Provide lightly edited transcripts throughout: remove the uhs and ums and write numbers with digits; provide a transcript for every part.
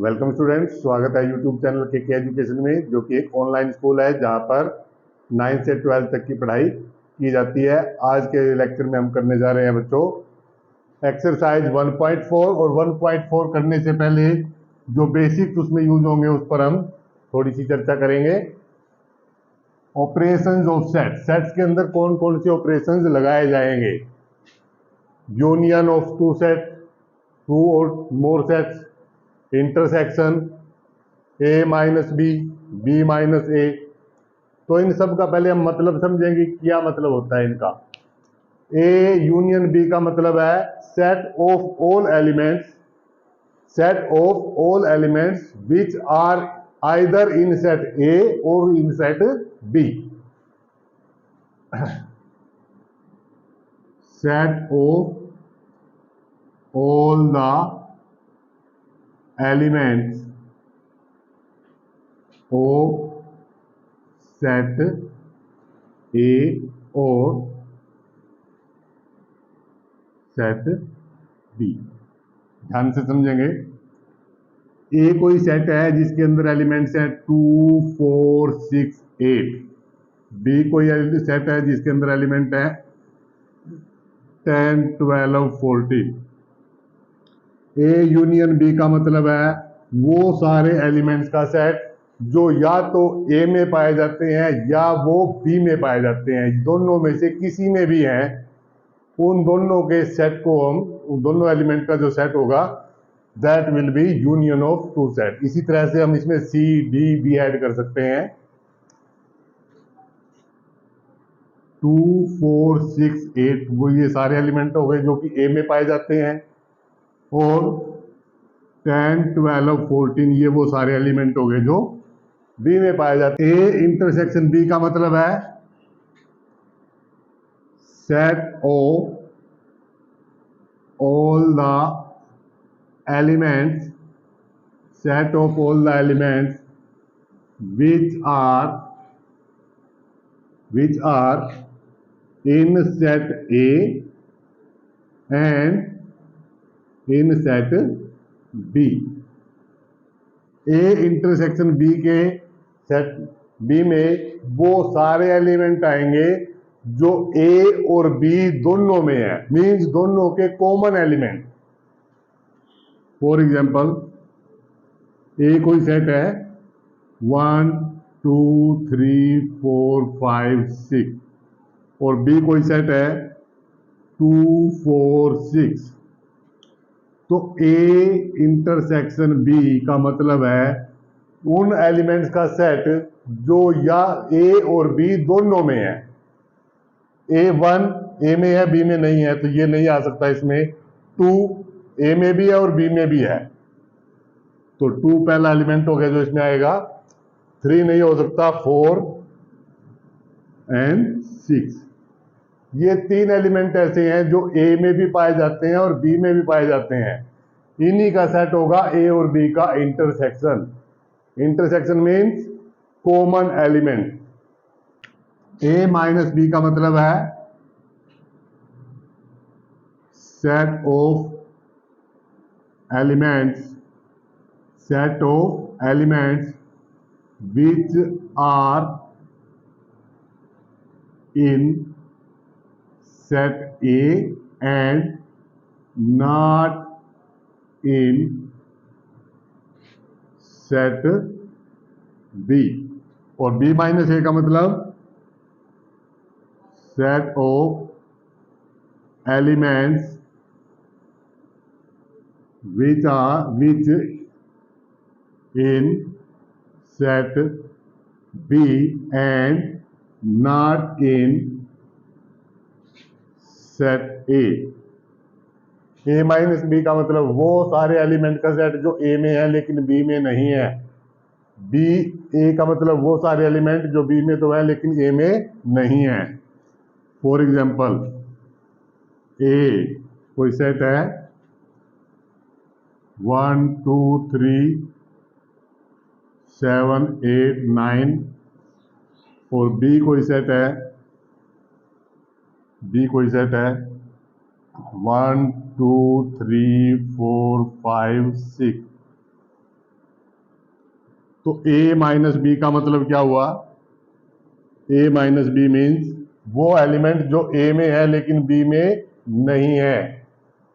Welcome students, स्वागत है YouTube channel के एजुकेशन में, जो कि एक ऑनलाइन स्कूल है जहां पर 9 से 12 तक की पढ़ाई की जाती है। आज के लेक्चर में हम करने जा रहे हैं बच्चों एक्सरसाइज 1.4। और 1.4 करने से पहले जो बेसिक्स उसमें यूज होंगे उस पर हम थोड़ी सी चर्चा करेंगे। ऑपरेशंस ऑफ सेट, सेट्स के अंदर कौन कौन से ऑपरेशंस लगाए जाएंगे। Union of two set, two और more sets, intersection, A minus B, B minus A. तो इन सब का पहले हम मतलब समझेंगे, क्या मतलब होता है इनका। ए यूनियन बी का मतलब है set of all elements, set of all elements which are either in set A और in set B. Set of all the elements of set A और सेट बी। ध्यान से समझेंगे। ए कोई सेट है जिसके अंदर एलिमेंट्स हैं 2, 4, 6, 8। बी कोई सेट है जिसके अंदर एलिमेंट है 10, 12, 14। ए यूनियन बी का मतलब है वो सारे एलिमेंट्स का सेट जो या तो ए में पाए जाते हैं या वो बी में पाए जाते हैं, दोनों में से किसी में भी हैं। उन दोनों के सेट को हम, उन दोनों एलिमेंट का जो सेट होगा, that will be union of two set. इसी तरह से हम इसमें सी डी भी ऐड कर सकते हैं। 2, 4, 6, 8 वो ये सारे एलिमेंट हो गए जो कि ए में पाए जाते हैं, और 10, 12, 14 ये वो सारे एलिमेंट हो गए जो बी में पाए जाते हैं। ए इंटरसेक्शन बी का मतलब है set of all the elements, set of all the elements which are in set A and in set B। A intersection B के सेट B में वो सारे एलिमेंट आएंगे जो A और B दोनों में है, मीन्स दोनों के कॉमन एलिमेंट। फॉर एग्जाम्पल, ए कोई सेट है 1, 2, 3, 4, 5, 6, और बी कोई सेट है 2, 4, 6। तो ए इंटरसेक्शन बी का मतलब है उन एलिमेंट्स का सेट जो या ए और बी दोनों में है। A1 ए में है बी में नहीं है, तो ये नहीं आ सकता इसमें। 2 ए में भी है और बी में भी है, तो 2 पहला एलिमेंट हो गया जो इसमें आएगा। 3 नहीं हो सकता, 4 एंड 6। ये 3 एलिमेंट ऐसे हैं जो ए में भी पाए जाते हैं और बी में भी पाए जाते हैं। इन्हीं का सेट होगा ए और बी का intersection. Intersection means common element. A minus B का मतलब है set of elements, set of elements which are in set A and not in set B। और B माइनस ए का मतलब set of elements which in set B and not in set A। A minus B का मतलब वो सारे element का set जो A में है लेकिन B में नहीं है। B A का मतलब वो सारे एलिमेंट जो B में तो है लेकिन A में नहीं है। फॉर एग्जाम्पल, A कोई सेट है 1, 2, 3, 7, 8, 9, और B कोई सेट है 1, 2, 3, 4, 5, 6। तो a माइनस बी का मतलब क्या हुआ? a माइनस बी मीन्स वो एलिमेंट जो a में है लेकिन b में नहीं है,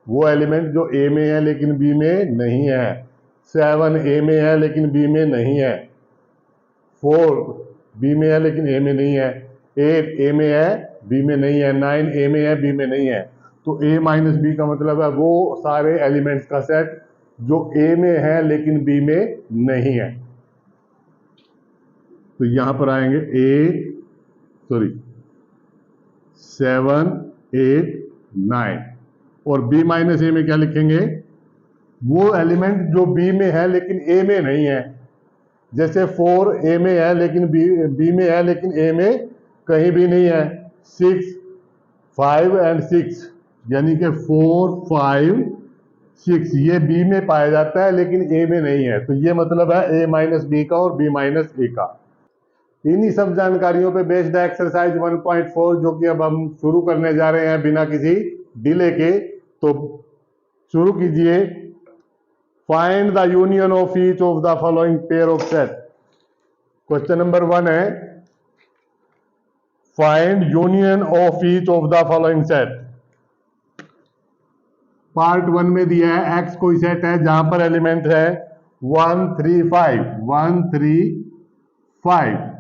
वो एलिमेंट जो a में है लेकिन b में नहीं है। 7 a में है लेकिन b में नहीं है। 4 b में है लेकिन a में नहीं है। 8 a में है b में नहीं है। 9 a में है b में नहीं है। तो a माइनस बी का मतलब है वो सारे एलिमेंट्स का सेट जो a में है लेकिन b में नहीं है। तो यहां पर आएंगे 7 8 9 और b माइनस ए में क्या लिखेंगे? वो एलिमेंट जो b में है लेकिन a में नहीं है। जैसे 4 a में है लेकिन b में है लेकिन a में कहीं भी नहीं है। 6 5 एंड 6 यानी कि 4 5 6 ये b में पाया जाता है लेकिन a में नहीं है। तो ये मतलब है a माइनस बी का और b माइनस ए का। इन्हीं सब जानकारियों पे बेस्ड है एक्सरसाइज 1.4 जो कि अब हम शुरू करने जा रहे हैं बिना किसी डिले के। तो शुरू कीजिए। Find the union of each of the following pair of set. Question number 1 है find union of each of the following set. Part 1 में दिया है एक्स कोई सेट है जहां पर एलिमेंट है 1 3 5 1 3 5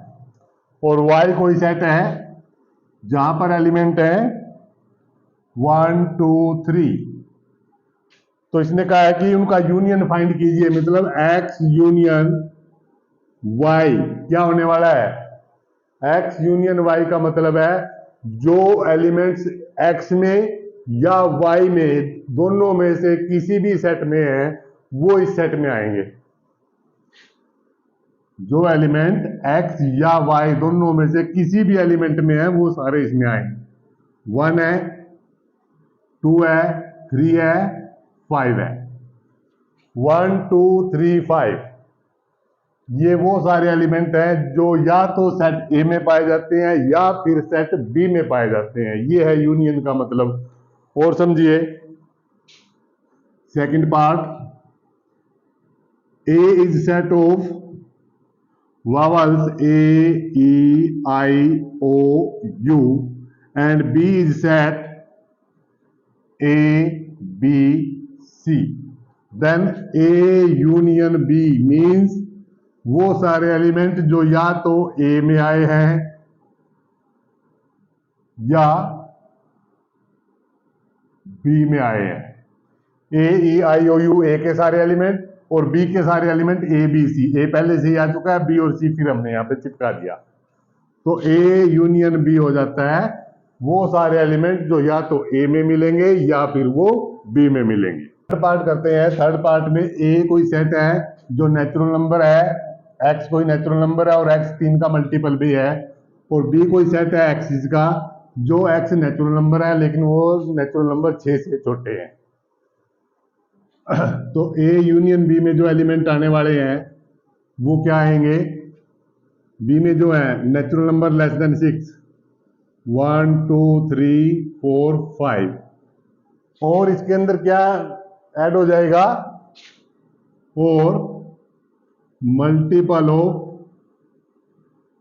और y कोई सेट है जहां पर एलिमेंट है 1 2 3। तो इसने कहा है कि उनका यूनियन फाइंड कीजिए, मतलब x यूनियन y क्या होने वाला है? x यूनियन y का मतलब है जो एलिमेंट्स x में या y में दोनों में से किसी भी सेट में है वो इस सेट में आएंगे। जो एलिमेंट x या y दोनों में से किसी भी एलिमेंट में है वो सारे इसमें आएंगे। 1 है 2 है 3 है 5 है। 1 2 3 5 ये वो सारे एलिमेंट हैं जो या तो सेट ए में पाए जाते हैं या फिर सेट बी में पाए जाते हैं। ये है यूनियन का मतलब। और समझिए second part, A is set of vowels A, E, I, O, U and B is set A, B, C. Then A union B means वो सारे एलिमेंट जो या तो A में आए हैं या B में आए हैं। A, E, I, O, U A के सारे एलिमेंट और B के सारे element A, B, C। A पहले से ही आ चुका है, B और C फिर हमने यहाँ पे चिपका दिया। तो A यूनियन B हो जाता है वो सारे एलिमेंट जो या तो A में मिलेंगे या फिर वो B में मिलेंगे। थर्ड पार्ट करते हैं। थर्ड पार्ट में A कोई सेट है जो नेचुरल नंबर है, X कोई नेचुरल नंबर है और X 3 का मल्टीपल भी है, और B कोई सेट है एक्सिस का जो X नेचुरल नंबर है लेकिन वो नेचुरल नंबर 6 से छोटे हैं। तो A यूनियन B में जो एलिमेंट आने वाले हैं वो क्या आएंगे? B में जो है नेचुरल नंबर लेस देन 6 1 2 3 4 5 और इसके अंदर क्या ऐड हो जाएगा? और मल्टीपल ऑफ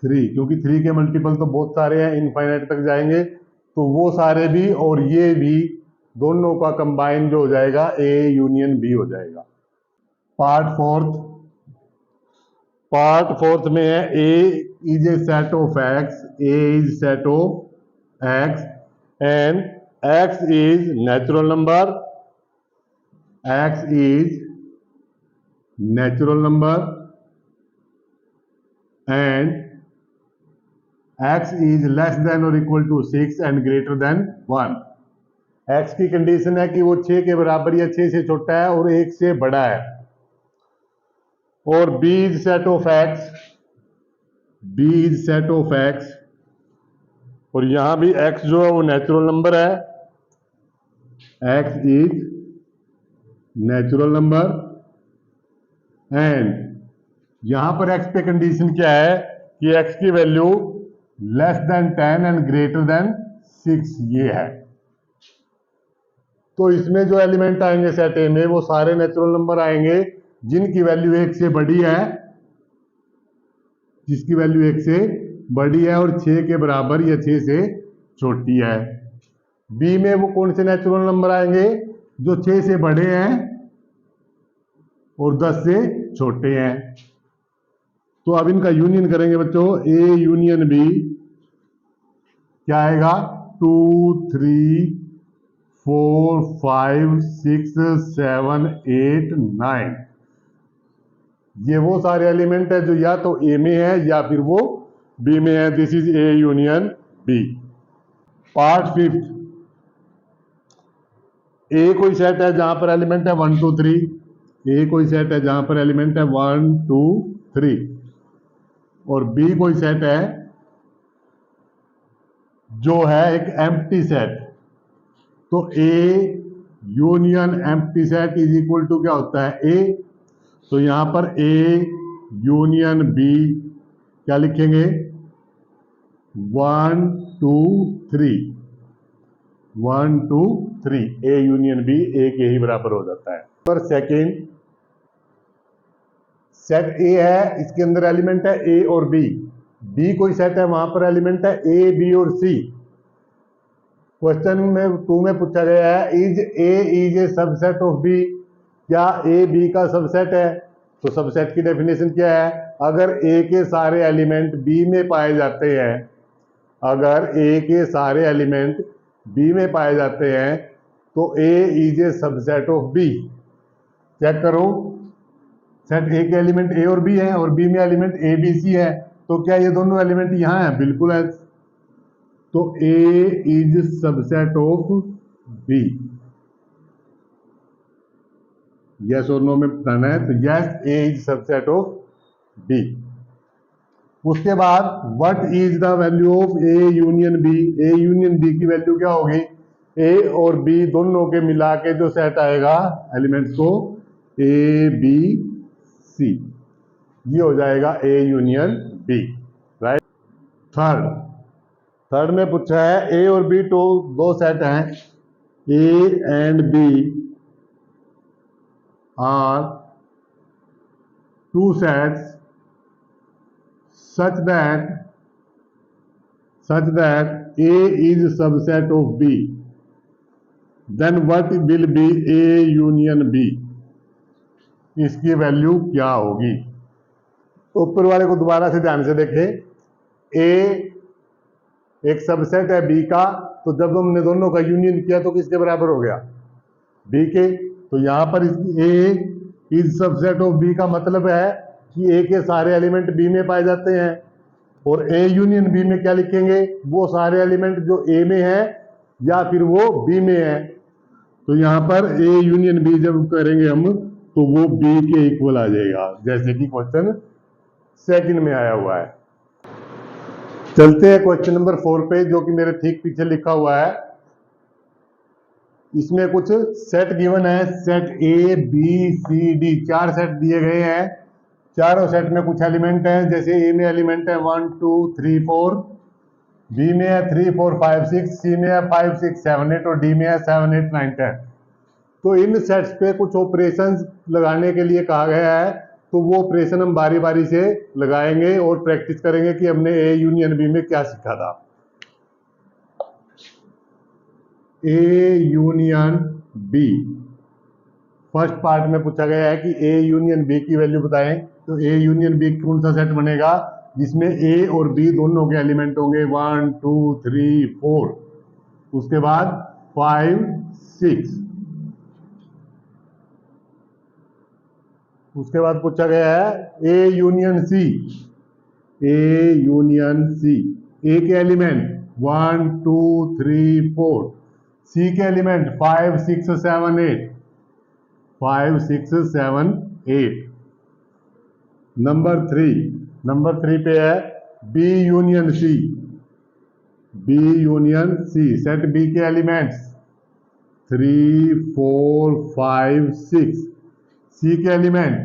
3, क्योंकि 3 के मल्टीपल तो बहुत सारे हैं, इनफाइनाइट तक जाएंगे। तो वो सारे भी और ये भी दोनों का कंबाइन जो हो जाएगा A यूनियन B हो जाएगा। पार्ट फोर्थ में है A is a set of X, A is set of X and X is natural number, X is natural number and X is less than और equal to 6 and greater than 1। X की condition है कि वो 6 के बराबर या 6 से छोटा है और 1 से बड़ा है। और B is set of X, B is set of X और यहां भी X जो है वो नेचुरल नंबर है, X is natural number and यहां पर X पे कंडीशन क्या है कि X की value less than 10 and greater then 6 ये है। तो इसमें जो एलिमेंट आएंगे सेट ए में वो सारे नेचुरल नंबर आएंगे जिनकी वैल्यू 1 से बड़ी है जिसकी वैल्यू 1 से बड़ी है और 6 के बराबर या 6 से छोटी है। बी में वो कौन से नेचुरल नंबर आएंगे जो 6 से बड़े हैं और 10 से छोटे हैं। तो अब इनका यूनियन करेंगे बच्चों, ए यूनियन बी क्या आएगा, 2 3 4 5 6 7 8 9। ये वो सारे एलिमेंट है जो या तो ए में है या फिर वो बी में है। This is A union B. Part 5, A कोई सेट है जहां पर एलिमेंट है 1 2 3। ए कोई सेट है जहां पर एलिमेंट है 1 2 3 और बी कोई सेट है जो है एक एम्प्टी सेट। तो A union empty set is equal to क्या होता है, ए। तो यहां पर ए यूनियन बी क्या लिखेंगे, 1 2 3 1 2 3। ए यूनियन बी ए के ही बराबर हो जाता है। पर सेकेंड सेट ए है, इसके अंदर एलिमेंट है ए और बी। बी कोई सेट है, वहां पर एलिमेंट है ए बी और सी। क्वेश्चन में 2 में पूछा गया है is A subset of B, क्या ए बी का सबसेट है। तो सबसेट की डेफिनेशन क्या है, अगर ए के सारे एलिमेंट बी में पाए जाते हैं, अगर ए के सारे एलिमेंट बी में पाए जाते हैं तो A is A subset of B. Check करो, सेट ए के एलिमेंट ए और बी है और बी में एलिमेंट ए बी सी है, तो क्या ये दोनों एलिमेंट यहां है, बिल्कुल है। तो A is subset of B. Yes और नो में बताना है। तो yes, A is subset of B. उसके बाद what is the value of A union B. A union B की वैल्यू क्या होगी, ए और बी दोनों के मिला के जो सेट आएगा एलिमेंट्स को, ए बी सी, ये हो जाएगा A union B, right. Third में पूछा है ए और बी तो दो सेट हैं, A and B are two sets such that A is subset of B, then what will be A union B। इसकी वैल्यू क्या होगी। ऊपर वाले को दोबारा से ध्यान से देखें। A एक सबसेट है B का, तो जब हमने दोनों का यूनियन किया तो किसके बराबर हो गया, B के। तो यहां पर A is subset of B का मतलब है कि ए के सारे एलिमेंट बी में पाए जाते हैं, और ए यूनियन बी में क्या लिखेंगे, वो सारे एलिमेंट जो ए में है या फिर वो बी में है। तो यहां पर ए यूनियन बी जब करेंगे हम तो वो बी के इक्वल आ जाएगा, जैसे कि क्वेश्चन सेकंड में आया हुआ है। चलते हैं क्वेश्चन नंबर 4 पे, जो कि मेरे ठीक पीछे लिखा हुआ है। इसमें कुछ सेट गिवन है, set A B C D, 4 set दिए गए हैं। चारों सेट में कुछ एलिमेंट हैं, जैसे ए में एलिमेंट है 1 2 3 4, बी में है 3 4 5 6, सी में है 5 6 7 8 और डी में है 7 8 9 10। तो इन सेट्स पे कुछ ऑपरेशंस लगाने के लिए कहा गया है, तो वो ऑपरेशन हम बारी बारी से लगाएंगे और प्रैक्टिस करेंगे कि हमने ए यूनियन बी में क्या सीखा था। A union B first part में पूछा गया है कि ए यूनियन बी की वैल्यू बताएं। तो ए यूनियन बी कौन सा सेट बनेगा, जिसमें ए और बी दोनों के एलिमेंट होंगे 1 2 3 4, उसके बाद 5 6। उसके बाद पूछा गया है A union C. A union C, ए के एलिमेंट 1 2 3 4, सी के एलिमेंट 5 6 7 8, 5 6 7 8। नंबर 3 पे है B union C. B union C, set B के एलिमेंट्स 3 4 5 6, सी के एलिमेंट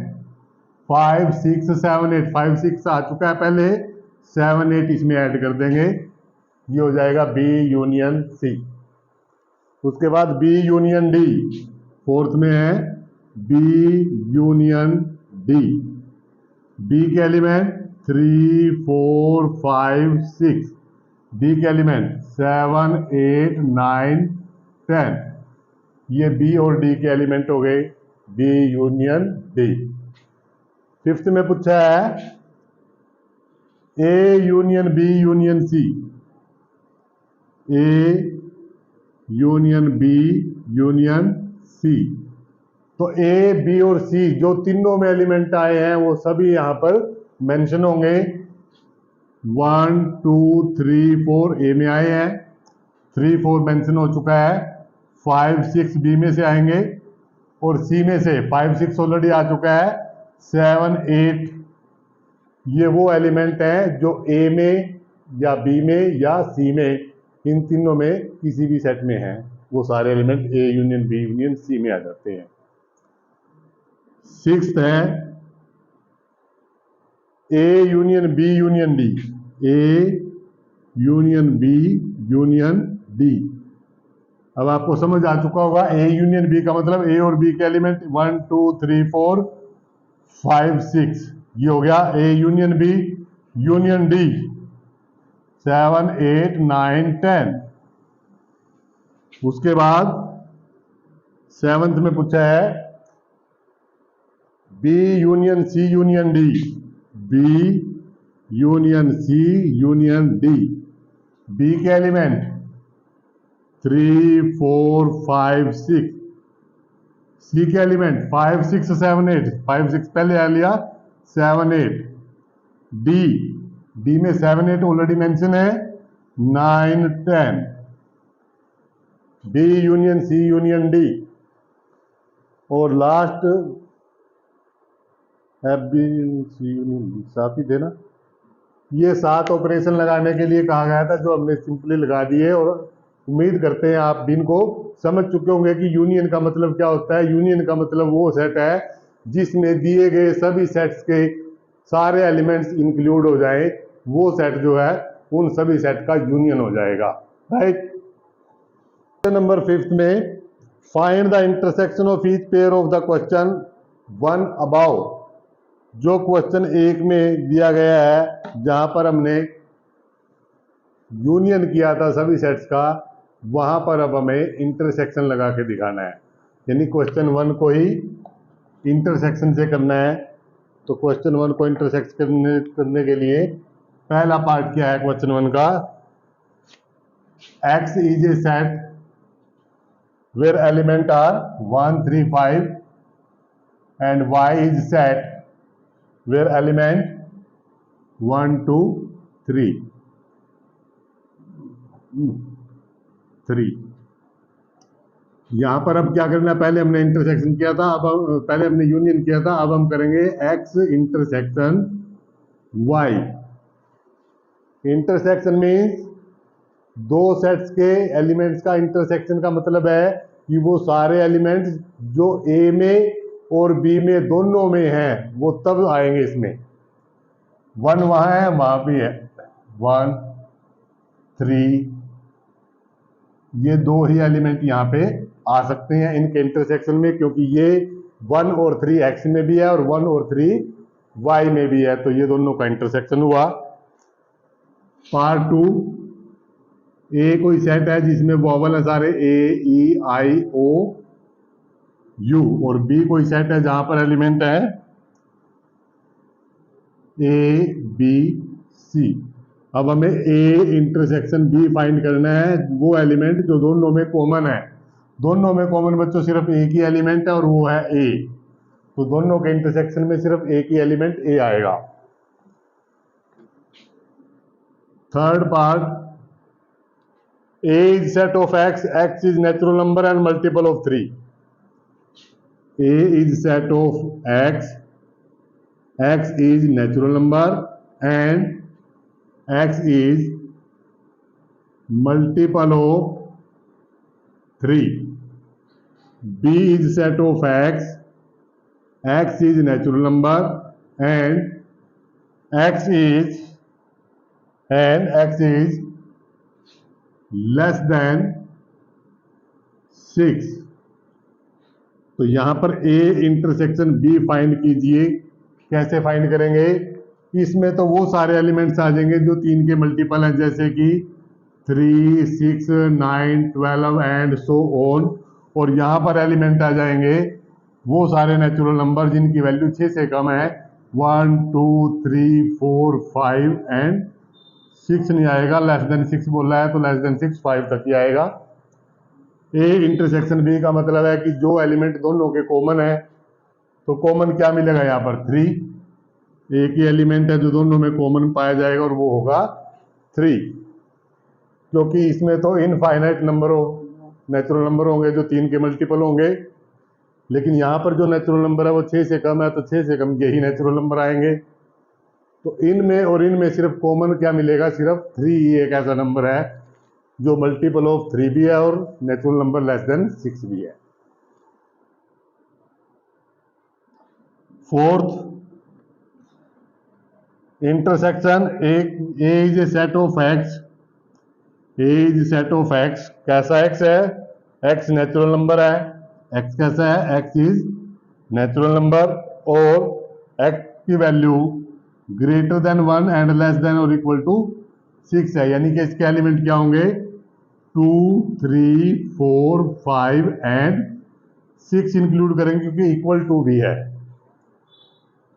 5 6 7 8, 5 6 आ चुका है पहले, 7 8 इसमें ऐड कर देंगे, ये हो जाएगा बी यूनियन सी। उसके बाद बी यूनियन डी, फोर्थ में है बी यूनियन डी। बी के एलिमेंट 3 4 5 6, बी के एलिमेंट 7 8 9 10, ये बी और डी के एलिमेंट हो गए, बी यूनियन डी। फिफ्थ में पूछा है A union B union C, A union B union C. तो ए बी और सी जो तीनों में एलिमेंट आए हैं वो सभी यहां पर मेंशन होंगे। 1 2 3 4 ए में आए हैं, 3 4 मेंशन हो चुका है, 5 6 बी में से आएंगे और सी में से 5 6 ऑलरेडी आ चुका है, 7 8 ये वो एलिमेंट हैं जो ए में या बी में या सी में, इन तीनों में किसी भी सेट में हैं, वो सारे element A union B union C में आ जाते हैं। सिक्स्थ है A union B union D, A union B union D. अब आपको समझ आ चुका होगा ए यूनियन बी का मतलब ए और बी के एलिमेंट 1 2 3 4 5 6, ये हो गया A union B union D 7 8 9 10। उसके बाद सेवंथ में पूछा है B union C union D, B union C union D. B के एलिमेंट 3 4 5 6, सी के एलिमेंट 5 6 7 8, 5 6 पहले आ लिया, 7 8। डी, डी में 7 8 ऑलरेडी मेंशन है, 9 10। B union C union D और last F B C union D, साथ ही थे ना। ये 7 ऑपरेशन लगाने के लिए कहा गया था जो हमने सिंपली लगा दिए, और उम्मीद करते हैं आप भी इनको समझ चुके होंगे कि यूनियन का मतलब क्या होता है। यूनियन का मतलब वो सेट है जिसमें दिए गए सभी सेट्स के सारे एलिमेंट्स इंक्लूड हो जाए, वो सेट जो है उन सभी सेट का यूनियन हो जाएगा, राइट। नंबर 5 में find the intersection of each pair of the question 1 above. जो क्वेश्चन 1 में दिया गया है जहां पर हमने यूनियन किया था सभी सेट्स का, वहां पर अब हमें इंटरसेक्शन लगा के दिखाना है, यानी क्वेश्चन 1 को ही इंटरसेक्शन से करना है। तो क्वेश्चन 1 को इंटरसेक्ट करने के लिए पहला पार्ट क्या है क्वेश्चन 1 का, x is a set where element are 1 3 5 and y is set where element 1 2 3 3। यहां पर अब क्या करना है, पहले हमने इंटरसेक्शन किया था, अब पहले हमने यूनियन किया था, अब हम करेंगे x intersection y। Intersection means दो सेट्स के एलिमेंट्स का इंटरसेक्शन का मतलब है कि वो सारे एलिमेंट्स जो ए में और बी में दोनों में हैं वो तब आएंगे इसमें। 1 वहां है, वहां भी है, 1 3, ये दो ही एलिमेंट यहाँ पे आ सकते हैं इनके इंटरसेक्शन में, क्योंकि ये 1 और 3 एक्स में भी है और 1 और 3 वाई में भी है, तो ये दोनों का इंटरसेक्शन हुआ। पार्ट 2, ए कोई सेट है जिसमें वॉवल है सारे ए ई आई ओ यू, और बी कोई सेट है जहां पर एलिमेंट है ए बी सी। अब हमें ए इंटरसेक्शन बी फाइंड करना है, वो एलिमेंट जो दोनों में कॉमन है। दोनों में कॉमन बच्चों सिर्फ एक ही एलिमेंट है और वो है ए, तो दोनों के इंटरसेक्शन में सिर्फ एक ही एलिमेंट ए आएगा। Third part, A is set of x, x is natural number and multiple of 3. A is set of x, x is natural number and x is multiple of 3. B is set of x, x is natural number and x is less than 6। तो यहां पर ए intersection B find कीजिए। कैसे find करेंगे, इसमें तो वो सारे एलिमेंट्स आ जाएंगे जो 3 के मल्टीपल हैं, जैसे कि 3, 6, 9, 12 एंड सो ऑन। और यहाँ पर एलिमेंट आ जाएंगे वो सारे नेचुरल नंबर जिनकी वैल्यू 6 से कम है। 1, 2, 3, 4, 5 एंड 6 नहीं आएगा, लेस देन 6 बोल रहा है तो लेस देन 6 5 तक ही आएगा। ए इंटरसेक्शन बी का मतलब है कि जो एलिमेंट दोनों के कॉमन है, तो कॉमन क्या मिलेगा यहाँ पर 3। एक ही एलिमेंट है जो दोनों में कॉमन पाया जाएगा और वो होगा 3, क्योंकि इसमें तो इनफाइनाइट नंबर नेचुरल नंबर होंगे जो 3 के मल्टीपल होंगे, लेकिन यहाँ पर जो नेचुरल नंबर है वो 6 से कम है, तो 6 से कम के ही नेचुरल नंबर आएंगे। तो इनमें और इनमें सिर्फ कॉमन क्या मिलेगा, सिर्फ 3 ही एक ऐसा नंबर है जो मल्टीपल ऑफ 3 भी है और नेचुरल नंबर लेस देन 6 भी है। Fourth, intersection A is a set of x. A is set of x. कैसा एक्स है? एक्स नेचुरल नंबर है। एक्स कैसा है? एक्स इज नेचुरल नंबर और एक्स की value greater than 1 and less than और इक्वल टू 6 है, यानी कि इसके एलिमेंट क्या होंगे 2, 3, 4, 5 एंड 6 इंक्लूड करेंगे क्योंकि इक्वल टू भी है।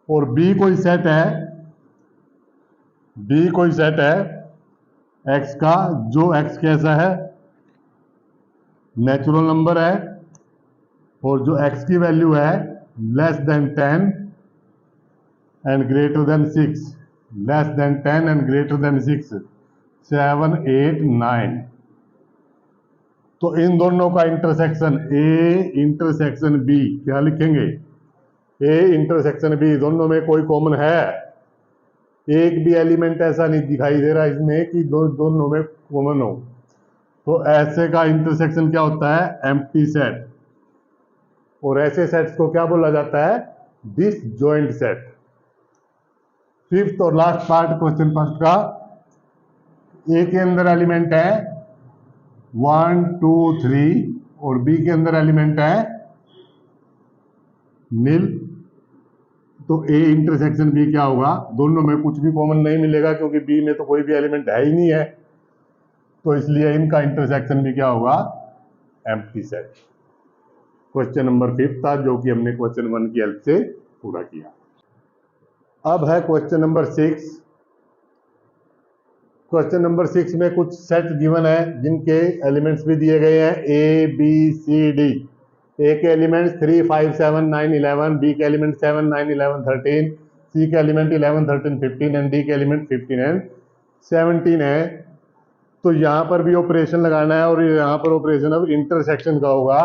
और बी कोई सेट है, बी कोई सेट है एक्स का जो एक्स कैसा है नेचुरल नंबर है और जो एक्स की वैल्यू है less than 10 and greater then 6, less than 10 and greater then 6, 7, 8, 9। तो इन दोनों का इंटरसेक्शन ए इंटरसेक्शन बी क्या लिखेंगे? ए इंटरसेक्शन बी, दोनों में कोई कॉमन है? एक भी एलिमेंट ऐसा नहीं दिखाई दे रहा इसमें कि दोनों में कॉमन हो, तो ऐसे का इंटरसेक्शन क्या होता है? Empty set. और ऐसे सेट्स को क्या बोला जाता है? Disjoint set. फिफ्थ और लास्ट पार्ट क्वेश्चन फर्स्ट का, ए के अंदर एलिमेंट है 1, 2, 3 और बी के अंदर एलिमेंट है नील, तो ए इंटरसेक्शन बी क्या होगा? दोनों में कुछ भी कॉमन नहीं मिलेगा क्योंकि बी में तो कोई भी एलिमेंट है ही नहीं है, तो इसलिए इनका इंटरसेक्शन भी क्या होगा? Empty set. क्वेश्चन नंबर 5 था जो कि हमने क्वेश्चन 1 की हेल्प से पूरा किया। अब है क्वेश्चन नंबर 6। क्वेश्चन नंबर 6 में कुछ सेट गिवन है जिनके एलिमेंट्स भी दिए गए हैं ए बी सी डी। ए के एलिमेंट्स 3, 5, 7, 9, 11, बी के एलिमेंट 7, 9, 11, 13, सी के एलिमेंट 11, 13, 15 एंड डी के एलिमेंट 15 एंड 17 है। तो यहाँ पर भी ऑपरेशन लगाना है और यहाँ पर ऑपरेशन अब इंटरसेक्शन का होगा।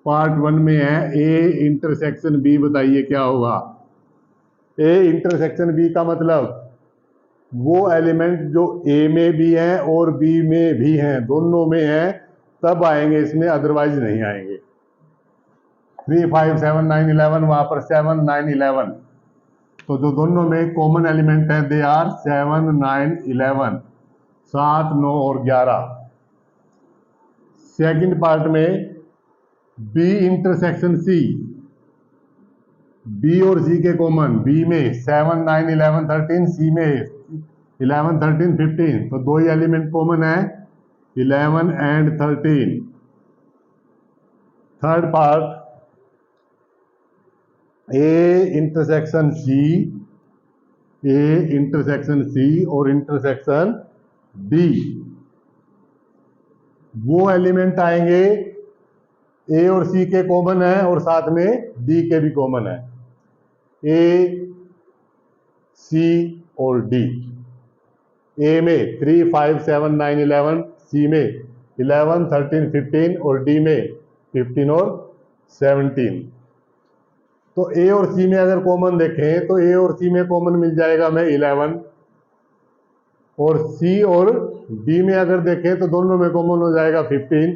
पार्ट 1 में है ए इंटरसेक्शन बी, बताइए क्या होगा? ए इंटरसेक्शन बी का मतलब वो एलिमेंट जो ए में भी हैं और बी में भी हैं, दोनों में हैं, तब आएंगे इसमें, अदरवाइज नहीं आएंगे। 3, 5, 7, 9, 11, वहां पर 7, 9, 11, तो जो दोनों में कॉमन एलिमेंट है दे आर 7, 9, 11, 7, 9 और 11। सेकंड पार्ट में बी इंटरसेक्शन सी, बी और सी के कॉमन, बी में 7, 9, 11, 13, सी में 11, 13, 15, तो दो ही एलिमेंट कॉमन है 11 and 13। Third part A intersection C, A intersection C और इंटरसेक्शन डी, वो एलिमेंट आएंगे ए और सी के कॉमन है और साथ में डी के भी कॉमन है, ए सी और डी। ए में 3, 5, 7, 9, 11, सी में 11, 13, 15 और डी में 15 और 17। तो ए और सी में अगर कॉमन देखें तो ए और सी में कॉमन मिल जाएगा हमें 11, और सी और डी में अगर देखें तो दोनों में कॉमन हो जाएगा 15।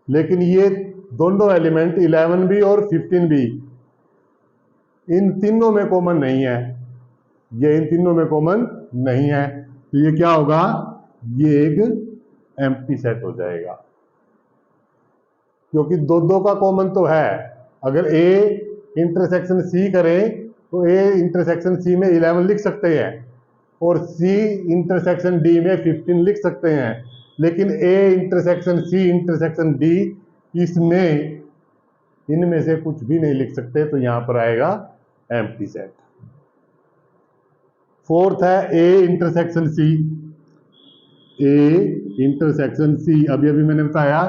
लेकिन ये दोनों एलिमेंट 11 भी और 15 भी इन तीनों में कॉमन नहीं है, ये इन तीनों में कॉमन नहीं है, तो ये क्या होगा? ये एक एम्प्टी सेट हो जाएगा, क्योंकि दो का कॉमन तो है। अगर ए इंटरसेक्शन सी करें तो ए इंटरसेक्शन सी में 11 लिख सकते हैं और सी इंटरसेक्शन डी में 15 लिख सकते हैं, लेकिन A intersection C intersection D इसमें इनमें से कुछ भी नहीं लिख सकते, तो यहां पर आएगा एम्प्टी सेट। फोर्थ है A intersection C. A intersection सी, अभी अभी मैंने बताया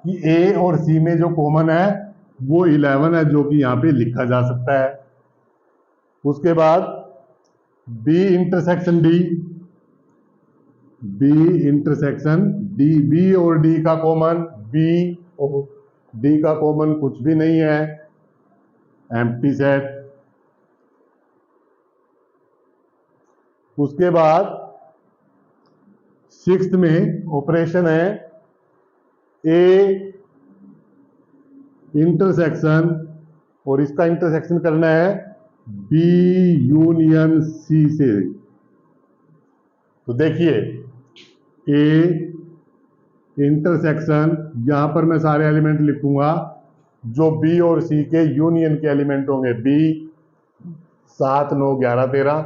कि ए और सी में जो कॉमन है वो 11 है, जो कि यहां पे लिखा जा सकता है। उसके बाद B intersection D. B intersection D, B और डी का कॉमन, बी और डी का कॉमन कुछ भी नहीं है, एम्प्टी सेट। उसके बाद सिक्स्थ में ऑपरेशन है ए इंटरसेक्शन, और इसका इंटरसेक्शन करना है बी यूनियन सी से। तो देखिए ए इंटरसेक्शन, यहां पर मैं सारे एलिमेंट लिखूंगा जो बी और सी के यूनियन के एलिमेंट होंगे। बी 7 9 11 13,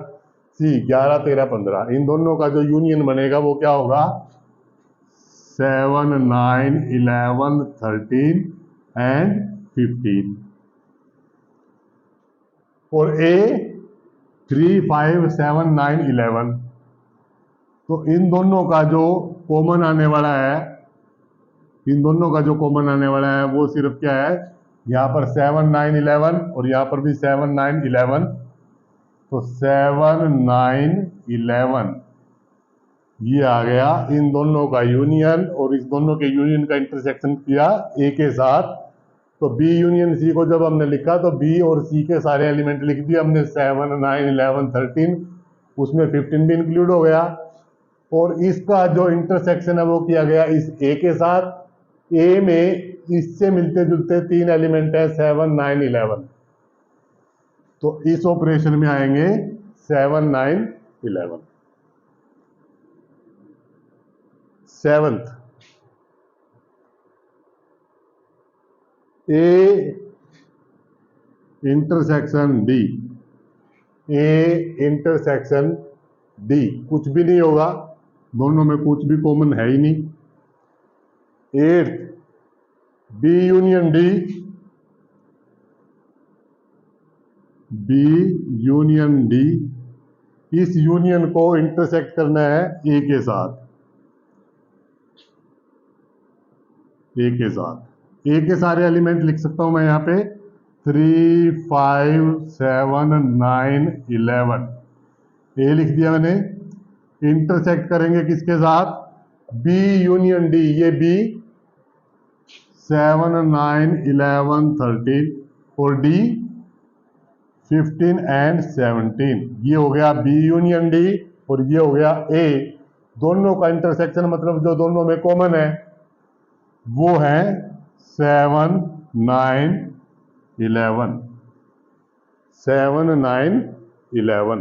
सी 11 13 15, इन दोनों का जो यूनियन बनेगा वो क्या होगा 7 9 11 13 एंड 15। और ए 3 5 7 9 11, तो इन दोनों का जो कॉमन आने वाला है, इन दोनों का जो कॉमन आने वाला है वो सिर्फ क्या है, यहां पर 7 9 11 और यहां पर भी 7 9 11, तो 7 9 11 ये आ गया इन दोनों का यूनियन, और इस दोनों के यूनियन का इंटरसेक्शन किया ए के साथ। तो बी यूनियन सी को जब हमने लिखा तो बी और सी के सारे एलिमेंट लिख दिए हमने, 7 9 11 13, उसमें 15 भी इंक्लूड हो गया। और इसका जो इंटरसेक्शन है वो किया गया इस ए के साथ। ए में इससे मिलते जुलते 3 एलिमेंट है 7 9 11, तो इस ऑपरेशन में आएंगे 7 9 11। Seventh, A intersection D. A intersection D कुछ भी नहीं होगा, दोनों में कुछ भी कॉमन है ही नहीं। Eighth, B union D. B union D, इस यूनियन को इंटरसेक्ट करना है ए के साथ। ए के साथ, ए के सारे एलिमेंट लिख सकता हूं मैं यहां पे 3 5 7 9 11, ए लिख दिया मैंने। इंटरसेक्ट करेंगे किसके साथ, बी यूनियन डी, ये बी 7 9 11 13 और डी 15 एंड 17, ये हो गया बी यूनियन डी और ये हो गया ए। दोनों का इंटरसेक्शन मतलब जो दोनों में कॉमन है वो है 7 9 11, 7 9 11।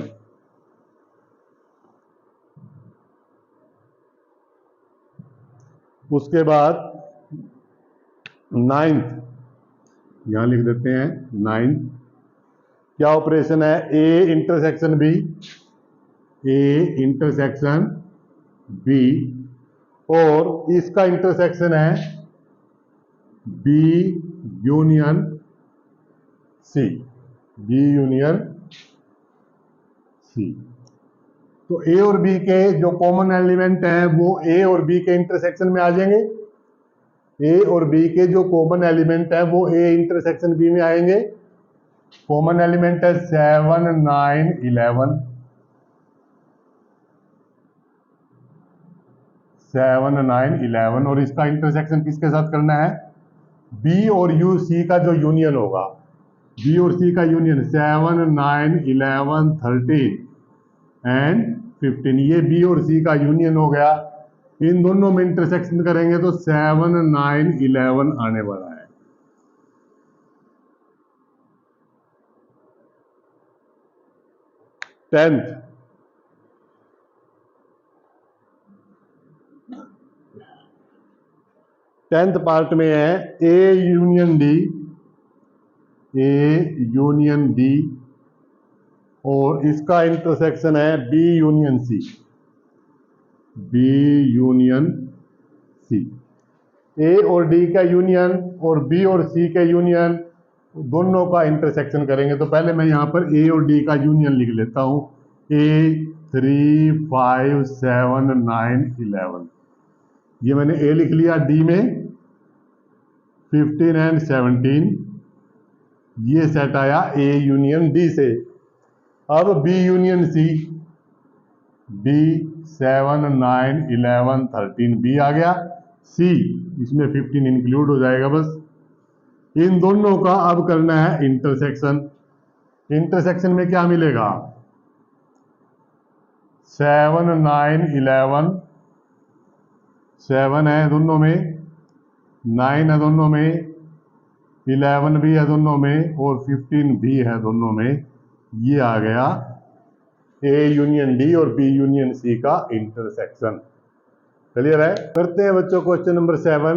उसके बाद नाइन्थ, यहां लिख देते हैं नाइन्थ, क्या ऑपरेशन है, A intersection B. A intersection B और इसका इंटरसेक्शन है B union C. B union C, तो ए और बी के जो कॉमन एलिमेंट है वो ए और बी के इंटरसेक्शन में आ जाएंगे। ए और बी के जो कॉमन एलिमेंट है वो ए इंटरसेक्शन बी में आएंगे। कॉमन एलिमेंट है 7 9 11, 7 9 11, और इसका इंटरसेक्शन किसके साथ करना है, बी और यू सी का जो यूनियन होगा, बी और सी का यूनियन 7 9 11 13 एंड 15, ये बी और सी का यूनियन हो गया। इन दोनों में इंटरसेक्शन करेंगे तो 7 9 11 आने वाला है। टेंथ, टेंथ पार्ट में है A union D. A union D और इसका इंटरसेक्शन है B union C, B union C. A और डी का यूनियन और बी और सी के यूनियन, दोनों का इंटरसेक्शन करेंगे। तो पहले मैं यहाँ पर ए और डी का यूनियन लिख लेता हूँ। ए 3, 5, 7, 9, 11, ये मैंने ए लिख लिया। डी में 15 एंड 17, ये सेट आया ए यूनियन डी से। अब B union C, B 7, 9, 11, 13, B आ गया। सी, इसमें 15 इंक्लूड हो जाएगा बस। इन दोनों का अब करना है इंटरसेक्शन। इंटरसेक्शन में क्या मिलेगा? 7, 9, 11, 7 है दोनों में, 9 है दोनों में, 11 भी है दोनों में, और 15 भी है दोनों में। ये आ गया ए यूनियन डी और बी यूनियन सी का इंटरसेक्शन। क्लियर है? करते हैं बच्चों क्वेश्चन नंबर 7।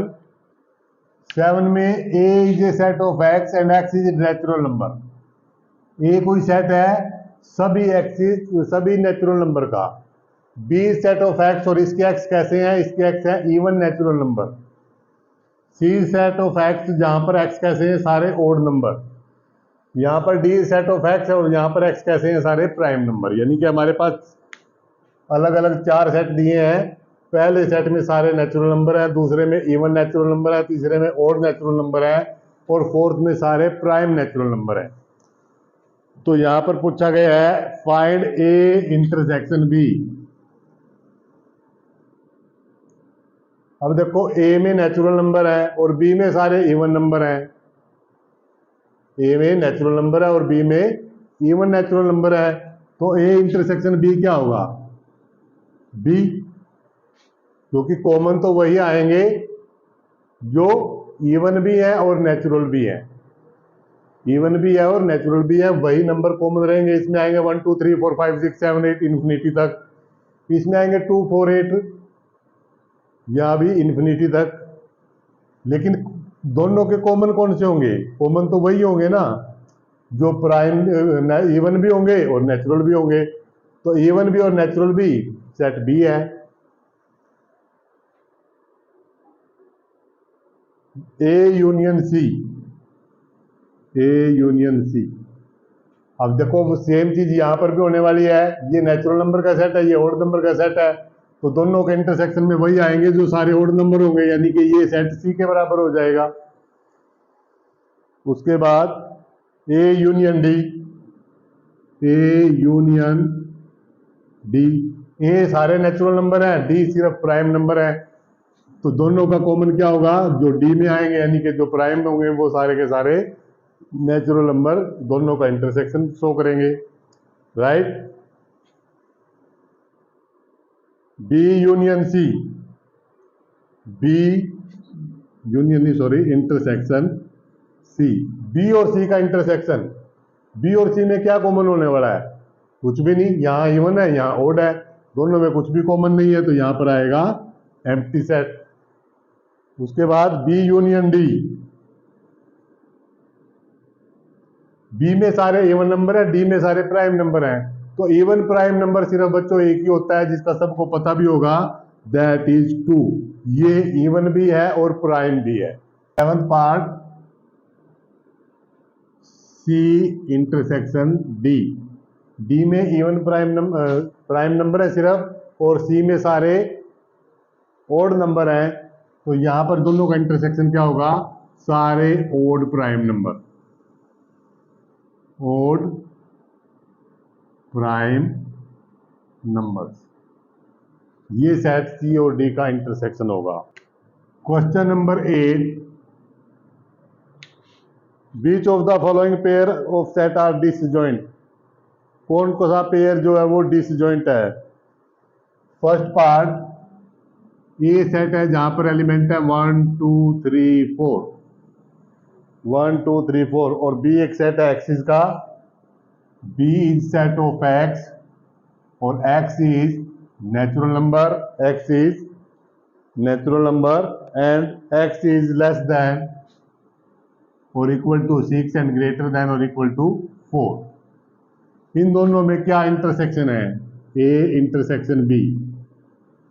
7 में A is a set of X and X is a natural number. A कोई सेट है सभी एक्सिस, सभी नेचुरल नंबर का। बी सेट ऑफ एक्स, और इसके एक्स कैसे हैं? इसके एक्स है even natural number. C set of X, जहां पर एक्स कैसे हैं? सारे ओड नंबर। यहाँ पर डी सेट ऑफ एक्स है और यहाँ पर एक्स कैसे हैं? सारे प्राइम नंबर। यानी कि हमारे पास अलग अलग 4 सेट दिए हैं। पहले सेट में सारे नेचुरल नंबर है, दूसरे में इवन नेचुरल नंबर है, तीसरे में ओड नेचुरल नंबर है, और फोर्थ में सारे प्राइम नेचुरल नंबर है। तो यहाँ पर पूछा गया है फाइंड ए इंटरसेक्शन बी। अब देखो ए में नेचुरल नंबर है और बी में सारे इवन नंबर हैं। ए में नेचुरल नंबर है और बी में इवन नेचुरल नंबर है, तो ए इंटरसेक्शन बी क्या होगा? बी, क्योंकि कॉमन तो वही आएंगे जो इवन भी है और नेचुरल भी है। इवन भी है और नेचुरल भी है, वही नंबर कॉमन रहेंगे। इसमें आएंगे 1, 2, 3, 4, 5, 6, 7, 8 इन्फिनिटी तक। इसमें आएंगे 2, 4, 8 या भी इन्फिनिटी तक। लेकिन दोनों के कॉमन कौन से होंगे? कॉमन तो वही होंगे ना जो प्राइम इवन भी होंगे और नेचुरल भी होंगे। तो इवन भी और नेचुरल भी सेट बी है। A union C, A union C. अब देखो वो सेम चीज यहां पर भी होने वाली है। ये नेचुरल नंबर का सेट है, ये ओड नंबर का सेट है, तो दोनों के इंटरसेक्शन में वही आएंगे जो सारे ओड नंबर होंगे, यानी कि ये सेट सी के बराबर हो जाएगा। उसके बाद A union D, A union D. A सारे नेचुरल नंबर है, डी सिर्फ प्राइम नंबर है, तो दोनों का कॉमन क्या होगा? जो डी में आएंगे यानी कि जो प्राइम में होंगे वो सारे के सारे नेचुरल नंबर, दोनों का इंटरसेक्शन शो करेंगे। Right? B union C, B union नहीं सॉरी इंटरसेक्शन सी। बी और सी का इंटरसेक्शन, बी और सी में क्या कॉमन होने वाला है? कुछ भी नहीं। यहाँ इवन है, यहाँ ओड है, दोनों में कुछ भी कॉमन नहीं है, तो यहाँ पर आएगा एम्प्टी सेट। उसके बाद बी यूनियन डी, बी में सारे इवन नंबर है, डी में सारे प्राइम नंबर हैं, तो इवन प्राइम नंबर सिर्फ बच्चों एक ही होता है जिसका सबको पता भी होगा, दैट इज 2। ये इवन भी है और प्राइम भी है। 7th part C intersection D. D में इवन प्राइम नंबर है सिर्फ, और सी में सारे ओड नंबर हैं, तो यहां पर दोनों का इंटरसेक्शन क्या होगा? सारे odd prime number, odd prime numbers. ये सेट सी और डी का इंटरसेक्शन होगा। Question number 8, which of the following pair of set are disjoint. कौन कौन सा पेयर जो है वो डिसजॉइंट है? फर्स्ट पार्ट ये सेट है जहां पर एलिमेंट है 1, 2, 3, 4, 1, 2, 3, 4, और बी एक सेट है एक्सिस का। B is set of X और X is natural number, X is natural number and X is less than और equal to 6 and greater than और इक्वल टू 4। इन दोनों में क्या इंटरसेक्शन है, ए इंटरसेक्शन बी।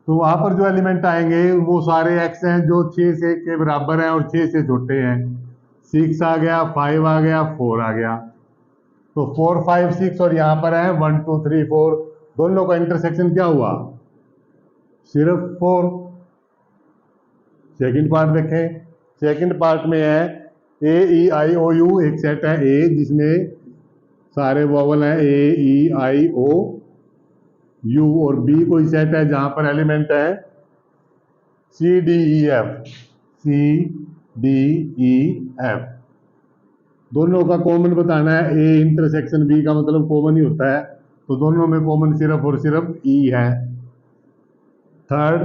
तो वहां पर जो एलिमेंट आएंगे वो सारे एक्स हैं जो 6 से के बराबर हैं और 6 से छोटे हैं। 6 आ गया, 5 आ गया, 4 आ गया। तो 4 5 6 और यहां पर है 1 2 3 4, दोनों का इंटरसेक्शन क्या हुआ, सिर्फ 4। सेकंड पार्ट देखें। सेकंड पार्ट में है ए ई आई ओ यू, एक सेट है ए जिसमें सारे वॉवल हैं A E I O U, और बी कोई सेट है जहां पर एलिमेंट है C D E F, C D E F. दोनों का कॉमन बताना है, ए इंटरसेक्शन बी का मतलब कॉमन ही होता है, तो दोनों में कॉमन सिर्फ और सिर्फ ई है। Third,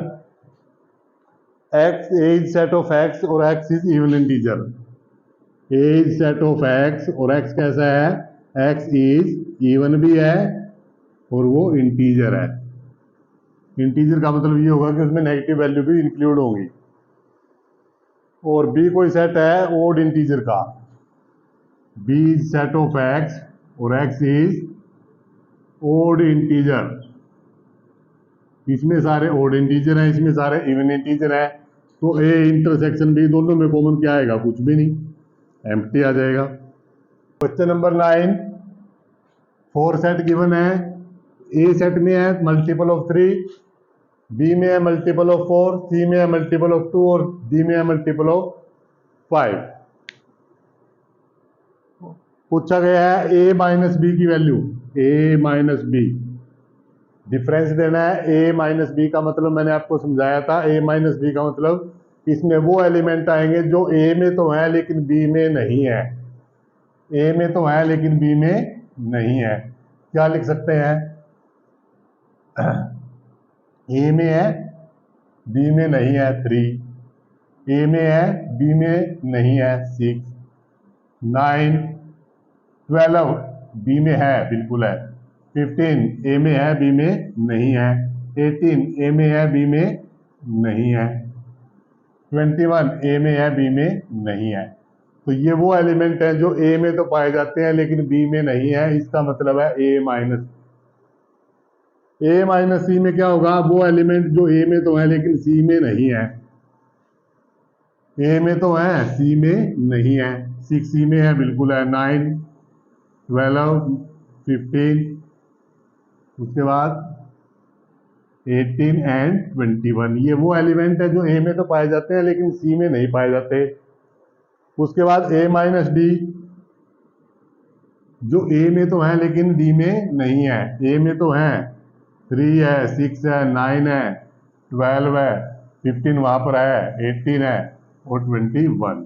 X A is set of X और X is even integer. A is set of X और एक्स कैसा है, एक्स इज इवन भी है और वो इंटीजर है। इंटीजर का मतलब ये होगा कि उसमें नेगेटिव वैल्यू भी इंक्लूड होंगी। और बी कोई सेट है ओड इंटीजर का, B is set of X और एक्स इज ओड इंटीजर। इसमें सारे ओड इंटीजर हैं, इसमें सारे इवन इंटीजर हैं, तो ए इंटरसेक्शन बी दोनों में कॉमन क्या आएगा, कुछ भी नहीं, एम्प्टी आ जाएगा। क्वेश्चन नंबर 9, 4 सेट गिवन है। ए सेट में है मल्टीपल ऑफ 3, बी में है मल्टीपल ऑफ 4, सी में है मल्टीपल ऑफ 2 और डी में है मल्टीपल ऑफ 5। पूछा गया है ए माइनस बी की वैल्यू, ए माइनस बी डिफरेंस देना है। ए माइनस बी का मतलब मैंने आपको समझाया था, ए माइनस बी का मतलब इसमें वो एलिमेंट आएंगे जो ए में तो है लेकिन बी में नहीं है। ए में तो है लेकिन बी में नहीं है। क्या लिख सकते हैं, ए में है बी में नहीं है 3, ए में है बी में नहीं है 6, 9 12 बी में है बिल्कुल है, 15 ए में है बी में नहीं है, 18 ए में है बी में नहीं है, 21 ए में है बी में नहीं है। तो ये वो एलिमेंट है जो ए में तो पाए जाते हैं लेकिन बी में नहीं है। इसका मतलब है ए माइनस सी में क्या होगा, वो एलिमेंट जो ए में तो है लेकिन सी में नहीं है। ए में तो है सी में नहीं है, 6 सी में है बिल्कुल है, 9 12 15 उसके बाद 18 एंड 21, ये वो एलिमेंट है जो ए में तो पाए जाते हैं लेकिन सी में नहीं पाए जाते। उसके बाद ए माइनस डी, जो ए में तो है लेकिन डी में नहीं है। ए में तो है 3 है, 6 है, 9 है, 12 है, 15 वहां पर है, 18 है और 21,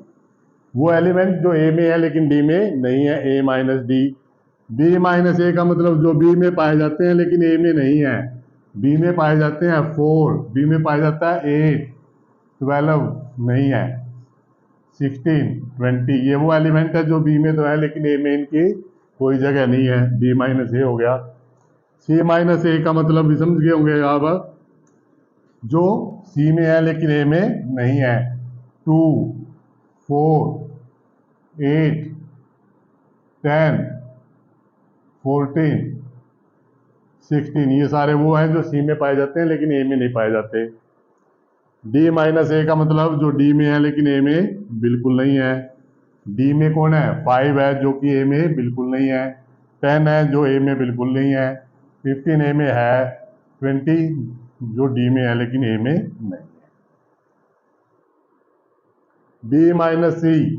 वो एलिमेंट जो ए में है लेकिन डी में नहीं है, ए माइनस डी। बी माइनस ए का मतलब जो बी में पाए जाते हैं लेकिन ए में नहीं है। बी में पाए जाते हैं 4, बी में पाया जाता है 8, 12 नहीं है, 16 20, ये वो एलिमेंट है जो बी में तो है लेकिन ए में इनकी कोई जगह नहीं है, बी माइनस ए हो गया। सी माइनस ए का मतलब भी समझ गए होंगे आप, जो सी में है लेकिन ए में नहीं है, 2 4 8 10 14 16, ये सारे वो हैं जो सी में पाए जाते हैं लेकिन ए में नहीं पाए जाते। डी माइनस ए का मतलब जो डी में है लेकिन ए में बिल्कुल नहीं है। डी में कौन है, 5 है जो कि ए में बिल्कुल नहीं है, 10 है जो ए में बिल्कुल नहीं है, 15 ए में है, 20 जो डी में है लेकिन ए में नहीं है। बी माइनस सी,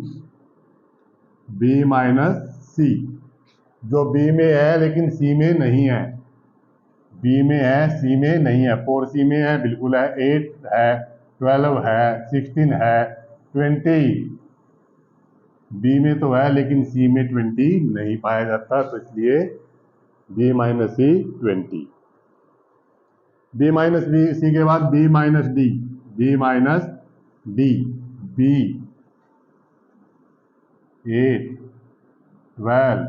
बी माइनस सी जो बी में है लेकिन सी में नहीं है, बी में है सी में नहीं है, 4 सी में है बिल्कुल है, 8 है, 12 है, 16 है, 20 बी में तो है लेकिन सी में 20 नहीं पाया जाता, तो इसलिए B minus C 20। B minus B C के बाद B minus D, B minus D, B 8 12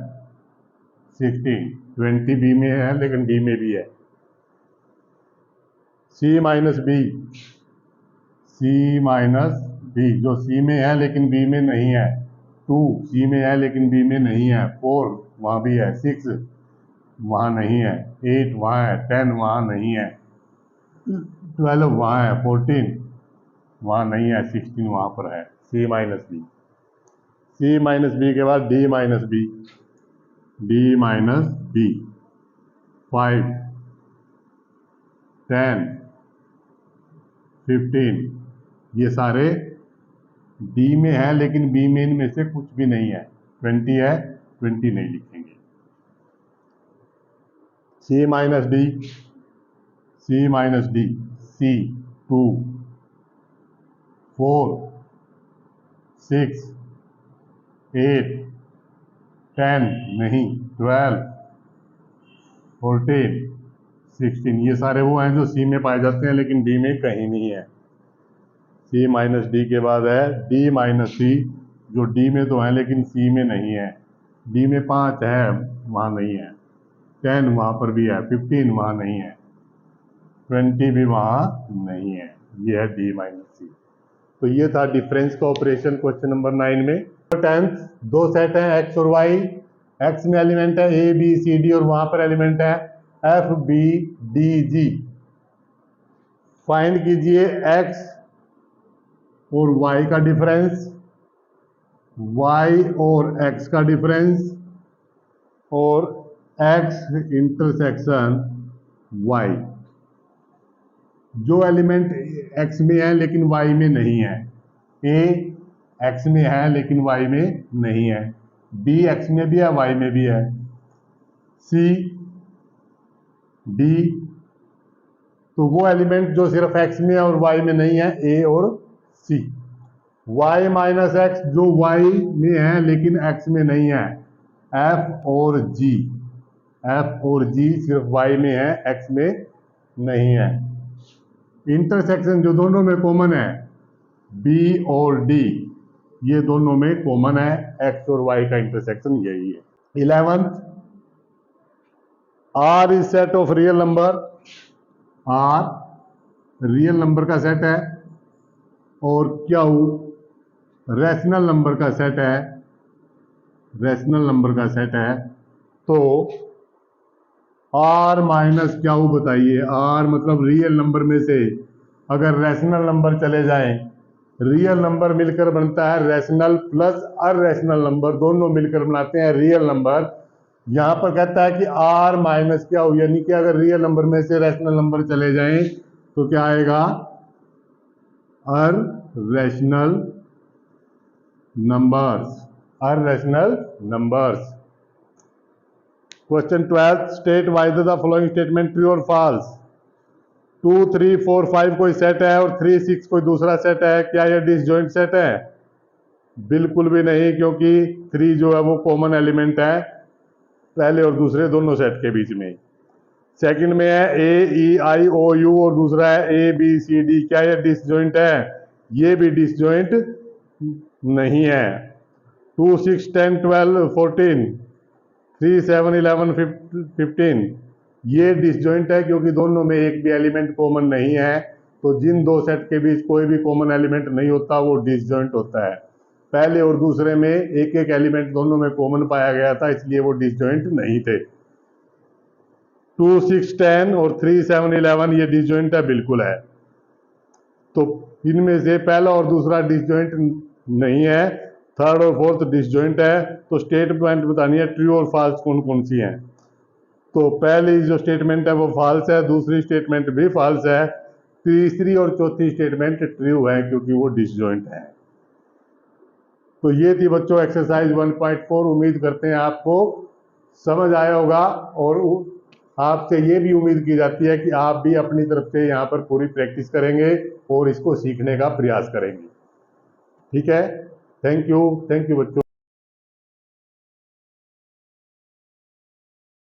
16 20 B में है लेकिन डी में भी है। C minus B, C minus B जो सी में है लेकिन बी में नहीं है, 2 सी में है लेकिन बी में नहीं है, 4 वहां भी है, 6 वहाँ नहीं है, 8 वहाँ है, 10 वहाँ नहीं है, 12 वहाँ है, 14 वहाँ नहीं है, 16 वहाँ पर है। C minus B, C minus B के बाद D minus B, D minus B, 5, 10, 15 ये सारे डी में है, लेकिन बी में इनमें से कुछ भी नहीं है। 20 है, 20 नहीं लिखेंगे। सी माइनस डी, सी माइनस डी, सी 2, 4, 6, 8, 10 नहीं, 12, 14, 16 ये सारे वो हैं जो सी में पाए जाते हैं, लेकिन डी में कहीं नहीं है। सी माइनस डी के बाद है डी माइनस सी, जो डी में तो है लेकिन सी में नहीं है। डी में 5 है, वहाँ नहीं है, 10 वहाँ पर भी है, 15 वहाँ नहीं है, 20 भी वहाँ नहीं है। ये है डी माइनस सी। तो ये था डिफरेंस का ऑपरेशन क्वेश्चन नंबर 9 में। 10th दो सेट है एक्स और वाई, एक्स में एलिमेंट है ए बी सी डी और वहां पर एलिमेंट है F B D G. Find कीजिए एक्स और वाई का डिफरेंस, वाई और एक्स का डिफरेंस, और एक्स इंटरसेक्शन वाई। जो एलिमेंट एक्स में है लेकिन वाई में नहीं है, ए एक्स में है लेकिन वाई में नहीं है, बी एक्स में भी है वाई में भी है, सी डी तो वो एलिमेंट जो सिर्फ एक्स में है और वाई में नहीं है, ए और सी। वाई माइनस एक्स जो वाई में है लेकिन एक्स में नहीं है, एफ और जी, एफ और जी सिर्फ वाई में है, एक्स में नहीं है। इंटरसेक्शन जो दोनों में कॉमन है, बी और डी ये दोनों में कॉमन है, एक्स और वाई का इंटरसेक्शन यही है। 11th R is set of real number, R real number का सेट है और क्यू रैशनल नंबर का सेट है, रैशनल नंबर का सेट है। तो आर माइनस क्यू बताइए, आर मतलब रियल नंबर में से अगर रैशनल नंबर चले जाएं, रियल नंबर मिलकर बनता है रैशनल प्लस अनरैशनल नंबर, दोनों मिलकर बनाते हैं रियल नंबर। यहां पर कहता है कि आर माइनस क्या हो, यानी कि अगर रियल नंबर में से रैशनल नंबर चले जाएं तो क्या आएगा, irrational numbers, irrational numbers. Question 12 state whether the following statement true और फॉल्स। 2, 3, 4, 5 कोई सेट है और 3, 6 कोई दूसरा सेट है, क्या यह डिसजॉइंट सेट है? बिल्कुल भी नहीं, क्योंकि 3 जो है वो कॉमन एलिमेंट है पहले और दूसरे दोनों सेट के बीच में। सेकंड में है ए ई आई ओ यू और दूसरा है ए बी सी डी, क्या यह डिसजॉइंट है? ये भी डिसजॉइंट नहीं है। 2, 6, 10, 12, 14, 3, 7, 11, 15 ये डिसजॉइंट है, क्योंकि दोनों में एक भी एलिमेंट कॉमन नहीं है। तो जिन दो सेट के बीच कोई भी कॉमन एलिमेंट नहीं होता वो डिसजॉइंट होता है। पहले और दूसरे में एक एक एलिमेंट दोनों में कॉमन पाया गया था, इसलिए वो डिसजॉइंट नहीं थे। 2, 6, 10 और 3, 7, 11 ये डिसजॉइंट है, बिल्कुल है। तो इनमें से पहला और दूसरा डिसजॉइंट नहीं है, थर्ड और फोर्थ डिसजॉइंट है। तो स्टेटमेंट बतानी है ट्रू और फॉल्स कौन कौन सी हैं। तो पहली जो स्टेटमेंट है वो फॉल्स है, दूसरी स्टेटमेंट भी फॉल्स है, तीसरी और चौथी स्टेटमेंट ट्रू है क्योंकि वो डिसजॉइंट है। तो ये थी बच्चों एक्सरसाइज 1.4। उम्मीद करते हैं आपको समझ आया होगा, और आपसे ये भी उम्मीद की जाती है कि आप भी अपनी तरफ से यहाँ पर पूरी प्रैक्टिस करेंगे और इसको सीखने का प्रयास करेंगे। ठीक है, थैंक यू बच्चों।